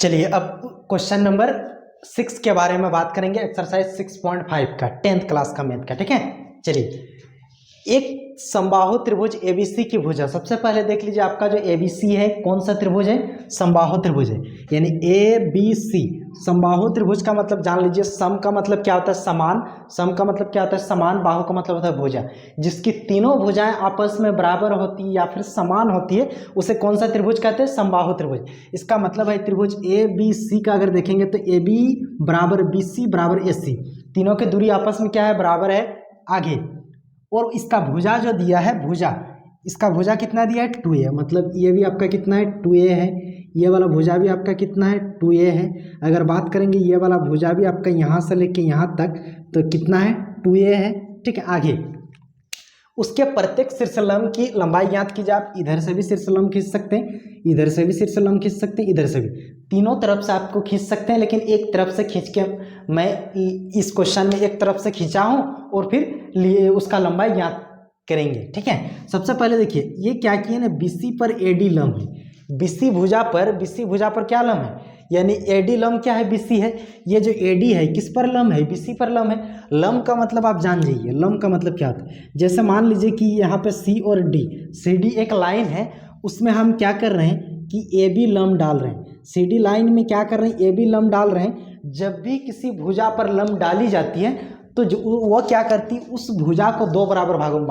चलिए अब question number 6 के बारे में बात करेंगे, एक्सरसाइज 6.5 का 10th क्लास का मैथ का। ठीक है, चलिए एक समबाहु त्रिभुज एबीसी की भुजा। सबसे पहले देख लीजिए आपका जो एबीसी है कौन सा त्रिभुज है, समबाहु त्रिभुज है, यानी एबीसी समबाहु त्रिभुज का मतलब जान लीजिए। सम का मतलब क्या होता है, समान। सम का मतलब क्या होता है, समान। बाहु का मतलब होता है भुजा। जिसकी तीनों भुजाएं आपस में बराबर होती है या फिर समान होती है उसे कौन सा त्रिभुज कहते हैं, समबाहु त्रिभुज। इसका मतलब है त्रिभुज ए बी सी का अगर देखेंगे तो ए बी बराबर बी सी बराबर ए सी, तीनों की दूरी आपस में क्या है, बराबर है आगे। और इसका भुजा जो दिया है, भुजा, इसका भुजा कितना दिया है, 2a। मतलब ये भी आपका कितना है, 2a है। ये वाला भुजा भी आपका कितना है, 2a है। अगर बात करेंगे ये वाला भुजा भी आपका यहाँ से लेके यहाँ तक तो कितना है, 2a है। ठीक है, आगे उसके प्रत्येक शीर्षलंब की लंबाई ज्ञात कीजिए। आप इधर से भी शीर्षलंब खींच सकते हैं, इधर से भी शीर्षलंब खींच सकते हैं, इधर से भी, तीनों तरफ से आपको खींच सकते हैं। लेकिन एक तरफ से खींच के मैं इस क्वेश्चन में एक तरफ से खींचा हूं और फिर लिए उसका लंबाई ज्ञात करेंगे। ठीक है, सबसे पहले देखिए ये क्या किए ना, बीसी पर एडी लंब है। बीसी भुजा पर क्या लंब है, यानी एडी लंब क्या है, बीसी है। ये जो एडी है किस पर लंब है, बीसी पर लंब है। लंब का मतलब आप जान जाइए, लंब का मतलब क्या होता है। जैसे मान लीजिए कि यहाँ पे सी और डी, सी डी एक लाइन है, उसमें हम क्या कर रहे हैं कि ए बी लंब डाल रहे हैं। सी डी लाइन में क्या कर रहे हैं, ए बी लंब डाल रहे हैं। जब भी किसी भुजा पर लंब डाली जाती है तो वो क्या करती, उस भुजा को दो बराबर भागों में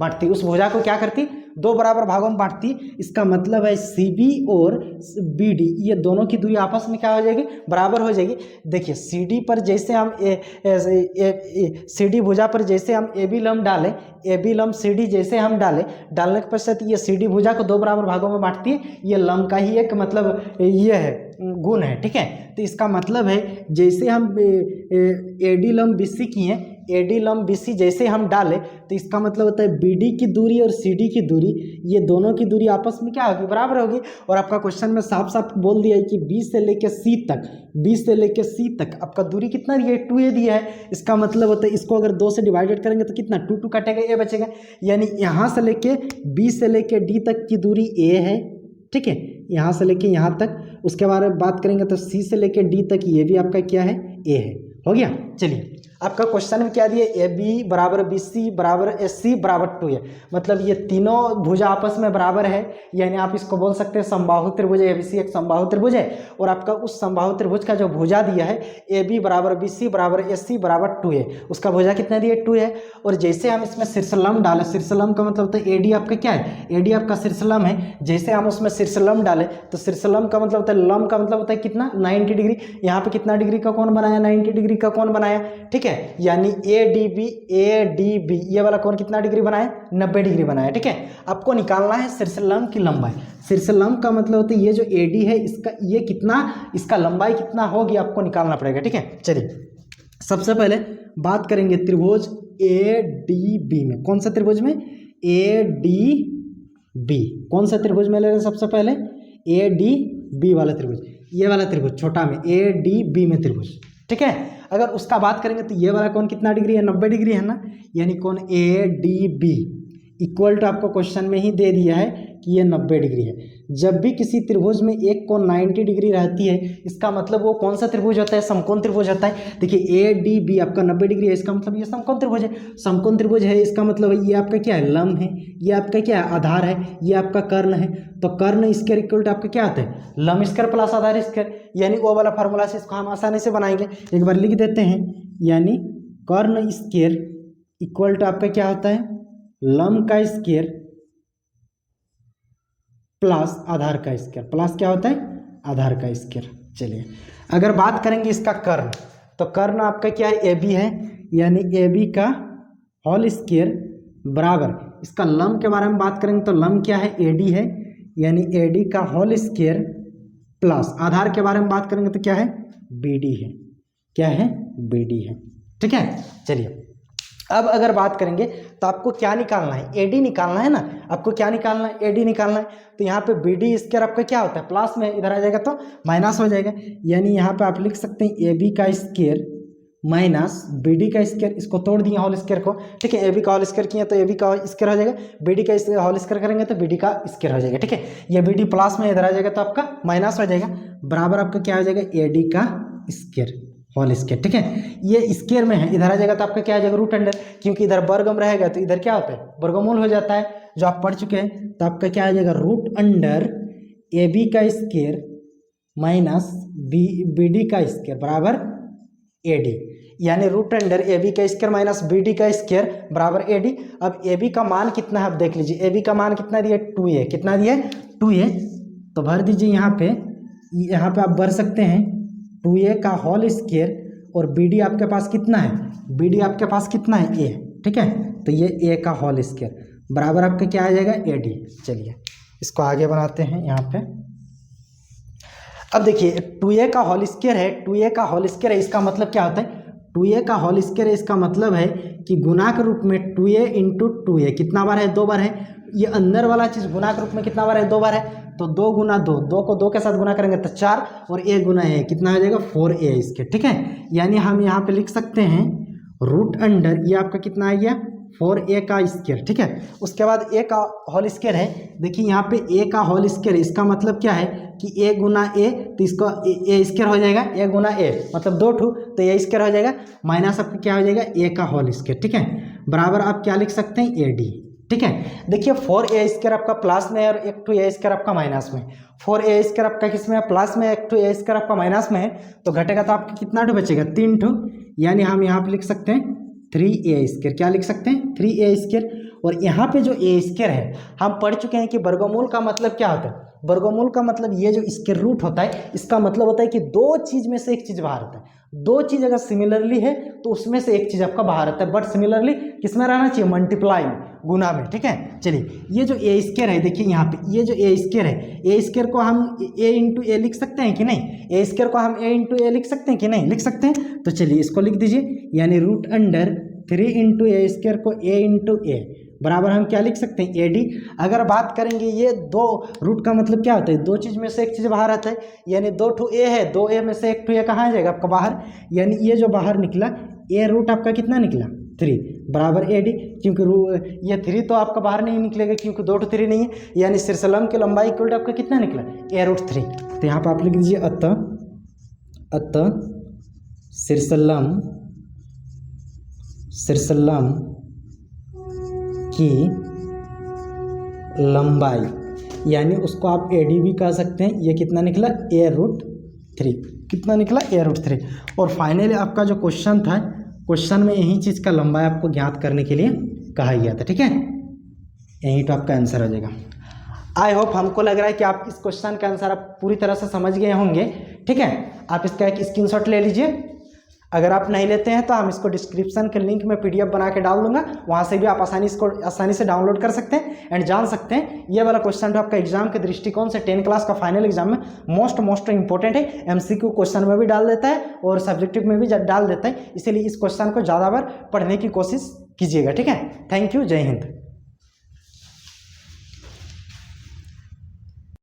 बांटती। उस भुजा को क्या करती, दो बराबर भागों में बांटती। इसका मतलब है सी बी और बी डी ये दोनों की दूरी आपस में क्या हो जाएगी, बराबर हो जाएगी। देखिए सी डी पर जैसे हम सी डी भुजा पर जैसे हम ए बी लंब डालें, ए बी लंब सी डी जैसे हम डालने के पश्चात ये सी डी भुजा को दो बराबर भागों में बांटती है। ये लंब का ही एक मतलब ये है, गुण है। ठीक है, तो इसका मतलब है जैसे हम ए डी लंब बी सी किए, ए डी लंब बी सी जैसे हम डालें तो इसका मतलब होता है बी डी की दूरी और सी डी की दूरी, ये दोनों की दूरी आपस में क्या होगी, बराबर होगी। और आपका क्वेश्चन में साफ साफ बोल दिया है कि बी से लेकर सी तक, बी से लेकर सी तक आपका दूरी कितना दिया है, 2a दिया है। इसका मतलब होता है इसको अगर 2 से डिवाइडेड करेंगे तो कितना, 2 कटेगा, ए बचेगा। यानी यहाँ से लेके बी से लेके डी तक की दूरी ए है। ठीक है, यहाँ से लेके यहाँ तक। उसके बारे में बात करेंगे तो सी से लेके डी तक ये भी आपका क्या है, ए है। हो गया, चलिए आपका क्वेश्चन में क्या दिया, ए बी बराबर बी सी बराबर एस सी बराबर 2a। मतलब ये तीनों भुजा आपस में बराबर है, यानी आप इसको बोल सकते हैं समबाहु त्रिभुज। ए बी सी एक समबाहु त्रिभुज है और आपका उस समबाहु त्रिभुज का जो भुजा दिया है ए बी बराबर बी सी बराबर एस सी बराबर 2a, उसका भुजा कितना दिया, 2 है। और जैसे हम इसमें शीर्षलंब डालें, शीर्षलंब का मतलब होता है ए डी आपका क्या है, ए डी आपका शीर्षलंब है। जैसे हम उसमें शीर्षलंब डालें तो शीर्षलंब का मतलब होता है, लंब का मतलब होता है कितना, 90 डिग्री। यहाँ पे कितना डिग्री का कोण बनाया, 90 डिग्री का कोण बनाया। ठीक है, यानी ए डी बी ये वाला कोण कितना डिग्री बनाया, 90 डिग्री बनाया। ठीक है, आपको निकालना है शीर्षलंब की लंबाई। शीर्षलंब का मतलब होता है ये जो ए डी है इसका ये कितना, इसका लंबाई कितना होगी आपको निकालना पड़ेगा। ठीक है, चलिए सबसे पहले बात करेंगे त्रिभुज ए डी बी में। कौन सा त्रिभुज में, ए डी बी। कौन सा त्रिभुज में ले रहे हैं, सबसे पहले ए डी बी वाला त्रिभुज, ये वाला त्रिभुज छोटा में, ए डी बी में त्रिभुज। ठीक है, अगर उसका बात करेंगे तो ये वाला कोण कितना डिग्री है, 90 डिग्री है ना। यानी कोण A D B equal to आपको क्वेश्चन में ही दे दिया है कि ये 90 डिग्री है। जब भी किसी त्रिभुज में एक कोण 90 डिग्री रहती है इसका मतलब वो कौन सा त्रिभुज होता है, समकोण त्रिभुज होता है। देखिए ए डी बी आपका 90 डिग्री है, इसका मतलब ये समकोण त्रिभुज है। समकोण त्रिभुज है इसका मतलब ये आपका क्या है, लंब है। ये आपका क्या है, आधार है। ये आपका कर्ण है। तो कर्ण स्क्वायर इक्वल टू आपका क्या आता है, लंब स्क्वायर प्लस आधार स्क्वायर। यानी वो वाला फार्मूला से इसको हम आसानी से बनाएंगे। एक बार लिख देते हैं, यानी कर्ण स्क्वायर इक्वल टू आपका क्या होता है, लंब का स्क्वायर प्लस आधार का स्क्वायर। प्लस क्या होता है, आधार का स्क्वायर। चलिए अगर बात करेंगे इसका कर्ण, तो कर्ण आपका क्या है, ए बी है। यानी ए बी का होल स्क्वायर बराबर, इसका लंब के बारे में बात करेंगे तो लंब क्या है, ए डी है। यानी ए डी का होल स्क्वायर प्लस आधार के बारे में बात करेंगे तो क्या है, बी डी है। क्या है, बी डी है। ठीक है, चलिए अब अगर बात करेंगे तो आपको क्या निकालना है, ए डी निकालना है ना। आपको क्या निकालना है, ए डी निकालना है। तो यहाँ पे बी डी स्क्वायर आपका क्या होता है, प्लस में इधर आ जाएगा तो माइनस हो जाएगा। यानी यहाँ पे आप लिख सकते हैं ए बी का स्क्वायर माइनस बी डी का स्क्वायर, इसको तोड़ दिए होल स्क्वायर को, ठीक है। ए बी का होल स्क्वायर किया तो ए बी का स्क्वायर हो जाएगा, बी डी का होल स्क्वायर करेंगे तो बी डी का स्क्वायर हो जाएगा, ठीक है। ये बी डी प्लस में इधर आ जाएगा तो आपका माइनस हो जाएगा, बराबर आपका क्या हो जाएगा ए डी का स्क्वायर होल स्क्वायर, ठीक है। ये स्क्वायर में है, इधर आ जाएगा तो आपका क्या आ जाएगा रूट अंडर, क्योंकि इधर वर्गम रहेगा तो इधर क्या होता है वर्गमूल हो जाता है, जो आप पढ़ चुके हैं। तो आपका क्या आ जाएगा रूट अंडर ए बी का स्क्वायर माइनस बी डी का स्क्वायर बराबर ए डी, यानी रूट अंडर ए बी का स्क्वायर माइनस बी डी का स्क्वायर बराबर ए डी। अब ए बी का मान कितना है आप देख लीजिए, ए बी का मान कितना दिया 2a, कितना दिया 2a, तो भर दीजिए यहाँ पे आप भर सकते हैं 2a का होल स्क्वायर, और बी डी आपके पास कितना है, बी डी आपके पास कितना है a, ठीक है। तो ये a का होल स्क्वायर बराबर आपका क्या आ जाएगा ए डी। चलिए इसको आगे बनाते हैं यहाँ पे। अब देखिए 2a का होल स्क्वायर है, 2a का होल स्क्वायर है, इसका मतलब क्या होता है 2a का होल स्क्वायर है, इसका मतलब है कि गुना के रूप में 2a इंटू 2a कितना बार है 2 बार है, ये अंदर वाला चीज़ गुना के रूप में कितना बार है 2 बार है, तो 2 गुना 2, 2 को 2 के साथ गुना करेंगे तो 4, और a गुना a कितना हो जाएगा 4a इसके, ठीक है। यानी हम यहाँ पे लिख सकते हैं रूट अंडर ये आपका कितना आ गया 4a का स्क्वायर, ठीक है। उसके बाद a का होल स्क्वायर है, देखिए यहाँ पे a का होल स्क्वायर है, इसका मतलब क्या है कि a गुना a, तो इसको a स्क्वायर हो जाएगा, a गुना a मतलब 2 ठू, तो a स्क्वायर हो जाएगा, माइनस आपका क्या हो जाएगा a का होल स्क्वायर, ठीक है, बराबर आप क्या लिख सकते हैं a d, ठीक है। देखिए 4a स्क्वायर आपका प्लस में है और 1 स्क्वायर आपका माइनस में, 4a स्क्वायर आपका किस में है प्लस में, 1 स्क्वायर आपका माइनस में है, तो घटेगा तो आपका कितना ठू बचेगा 3 ठू, यानी हम यहाँ पे लिख सकते हैं 3a स्क्वायर, क्या लिख सकते हैं 3a स्क्वायर। और यहाँ पे जो a स्क्वायर है हम पढ़ चुके हैं कि वर्गमूल का मतलब क्या होता है, वर्गमूल का मतलब ये जो स्क्वायर रूट होता है इसका मतलब होता है कि दो चीज में से एक चीज बाहर आता है, दो चीज अगर सिमिलरली है तो उसमें से एक चीज आपका बाहर आता है, बट सिमिलरली किसमें रहना चाहिए मल्टीप्लाई में, गुना में, ठीक है। चलिए ये जो a स्क्वायर है देखिए यहाँ पे ये जो a स्क्वायर है, a स्क्वायर को हम a इंटू ए लिख सकते हैं कि नहीं, a स्क्वायर को हम a इंटू ए लिख सकते हैं कि नहीं, लिख सकते हैं। तो चलिए इसको लिख दीजिए, यानी रूट अंडर 3 इंटू ए स्क्वायर को a इंटू ए बराबर हम क्या लिख सकते हैं ए डी। अगर बात करेंगे ये दो रूट का मतलब क्या होता है, दो चीज़ में से एक चीज़ बाहर आता है, यानी 2 ठू ए है, 2a में से 1 ठू ए कहाँ आ जाएगा आपका बाहर, यानी ये जो बाहर निकला ए रूट आपका कितना निकला 3 बराबर ए डी, क्योंकि ये 3 तो आपका बाहर नहीं निकलेगा क्योंकि 2 ठू 3 नहीं है, यानी सिरसलम की लंबाई इक्वल आपका कितना निकला ए रूट 3। तो यहाँ पर आप लिख दीजिए अतः सिरसलम की लंबाई, यानी उसको आप ए डी भी कह सकते हैं, ये कितना निकला ए रूट 3, कितना निकला ए रूट 3। और फाइनली आपका जो क्वेश्चन था, क्वेश्चन में यही चीज़ का लंबाई आपको ज्ञात करने के लिए कहा गया था, ठीक है, यही तो आपका आंसर हो जाएगा। आई होप हमको लग रहा है कि आप इस क्वेश्चन का आंसर आप पूरी तरह से समझ गए होंगे, ठीक है। आप इसका एक स्क्रीनशॉट ले लीजिए, अगर आप नहीं लेते हैं तो हम इसको डिस्क्रिप्शन के लिंक में पीडीएफ बना के डाल दूंगा, वहाँ से भी आप आसानी से डाउनलोड कर सकते हैं एंड जान सकते हैं। ये वाला क्वेश्चन तो आपका एग्जाम के दृष्टिकोण से 10 क्लास का फाइनल एग्जाम में मोस्ट इंपॉर्टेंट है, एमसीक्यू क्वेश्चन में भी डाल देता है और सब्जेक्टिव में भी डाल देता है, इसीलिए इस क्वेश्चन को ज़्यादा बार पढ़ने की कोशिश कीजिएगा, ठीक है। थैंक यू, जय हिंद।